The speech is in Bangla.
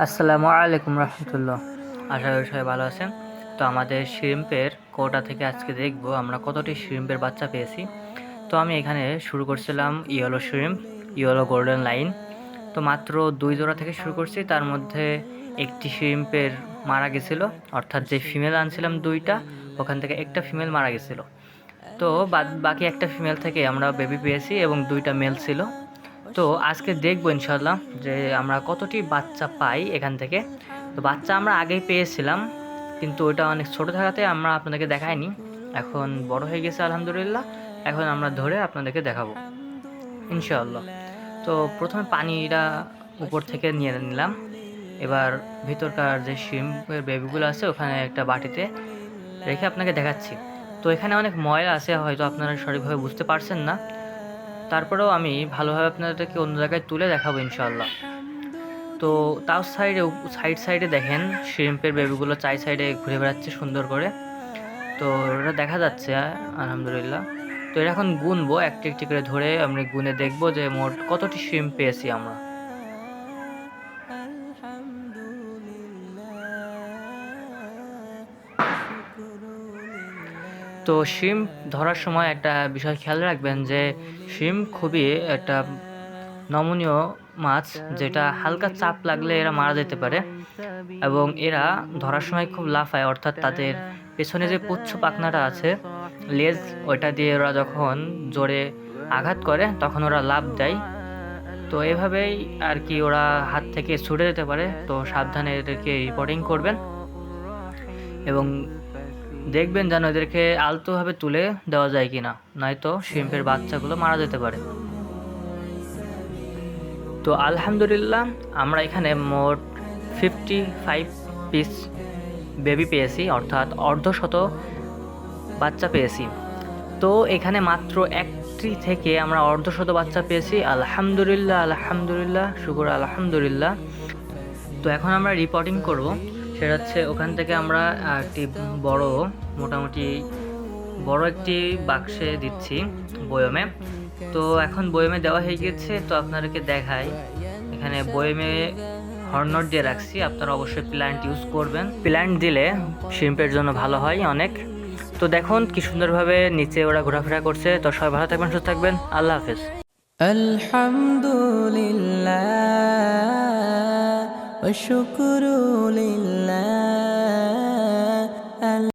আসসালামু আলাইকুম রহমতুল্লাহ। আশা করি সবাই ভালো আছেন। তো আমাদের শ্রিম্পের কোটা থেকে আজকে দেখব আমরা কতটি শ্রিম্পের বাচ্চা পেয়েছি। তো আমি এখানে শুরু করছিলাম yellow shrimp, yellow golden line. তো মাত্র 2 জোড়া থেকে শুরু করছি, তার মধ্যে একটি শ্রিম্পের মারা গেছিলো, অর্থাৎ যে ফিমেল আনছিলাম 2টা, ওখান থেকে একটা ফিমেল মারা গেছিলো। তো বাকি একটা ফিমেল থেকে আমরা বেবি পেয়েছি এবং 2টা মেল ছিল। তো আজকে দেখবো ইনশাল্লাহ যে আমরা কতটি বাচ্চা পাই এখান থেকে। তো বাচ্চা আমরা আগেই পেয়েছিলাম, কিন্তু ওটা অনেক ছোট থাকাতে আমরা আপনাদেরকে দেখাইনি। এখন বড় হয়ে গেছে আলহামদুলিল্লাহ, এখন আমরা ধরে আপনাদেরকে দেখাবো ইনশাআল্লাহ। তো প্রথমে পানিটা উপর থেকে নিয়ে নিলাম। এবার ভিতরকার যে শিম্পের বেবিগুলো আছে ওখানে একটা বাটিতে রেখে আপনাকে দেখাচ্ছি। তো এখানে অনেক ময়লা আছে, হয়তো আপনারা সঠিকভাবে বুঝতে পারছেন না, তারপরেও আমি ভালোভাবে আপনাদেরকে অন্য জায়গায় তুলে দেখাবো ইনশাআল্লাহ। তো তাও সাইডে দেখেন শ্রিম্পের বেবিগুলো সাইডে ঘুরে বেড়াচ্ছে সুন্দর করে। তো এটা দেখা যাচ্ছে আলহামদুলিল্লাহ। তো এটা এখন গুনবো, একটি একটি করে ধরে আমরা গুনে দেখবো যে মোট কতটি শ্রিম্প পেয়েছি আমরা। তো শিম ধরার সময় একটা বিষয় খেয়াল রাখবেন যে শিম খুবই একটা নমনীয় মাছ, যেটা হালকা চাপ লাগলে এরা মারা যেতে পারে এবং এরা ধরার সময় খুব লাফায়, অর্থাৎ তাদের পেছনে যে পুচ্ছ পাখনাটা আছে লেজ, ওইটা দিয়ে ওরা যখন জোরে আঘাত করে তখন ওরা লাফ দেয়। তো এভাবেই আর কি ওরা হাত থেকে ছুটে যেতে পারে। তো সাবধানে এদেরকে রিপোর্টিং করবেন এবং দেখবেন যেন এদেরকে আলতোভাবে তুলে দেওয়া যায় কিনা, নয়তো শিম্পের বাচ্চাগুলো মারা যেতে পারে। তো আলহামদুলিল্লাহ আমরা এখানে মোট 55 পিস বেবি পেয়েছি, অর্থাৎ অর্ধশত বাচ্চা পেয়েছি। তো এখানে মাত্র একটি থেকে আমরা অর্ধশত বাচ্চা পেয়েছি। আলহামদুলিল্লাহ, আলহামদুলিল্লাহ, শুকর আলহামদুলিল্লাহ। তো এখন আমরা রিপোর্টিং করব, সেটা হচ্ছে ওখান থেকে আমরা একটি মোটামুটি বড় একটি বাক্সে দিচ্ছি, বয়মে। তো এখন বয়মে দেওয়া হয়ে গেছে। তো আপনাদেরকে দেখাই, এখানে বয়মে হর্নট দিয়ে রাখছি। আপনারা অবশ্যই প্ল্যান্ট ইউজ করবেন, প্ল্যান্ট দিলে শিম্পের জন্য ভালো হয় অনেক। তো দেখুন কি সুন্দরভাবে নিচে ওরা ঘোরাফেরা করছে। তো সবাই ভালো থাকবেন, সুস্থ থাকবেন, আল্লাহ হাফেজ। আলহামদুলিল্লাহ ওয়া শুকরু লিল্লাহ।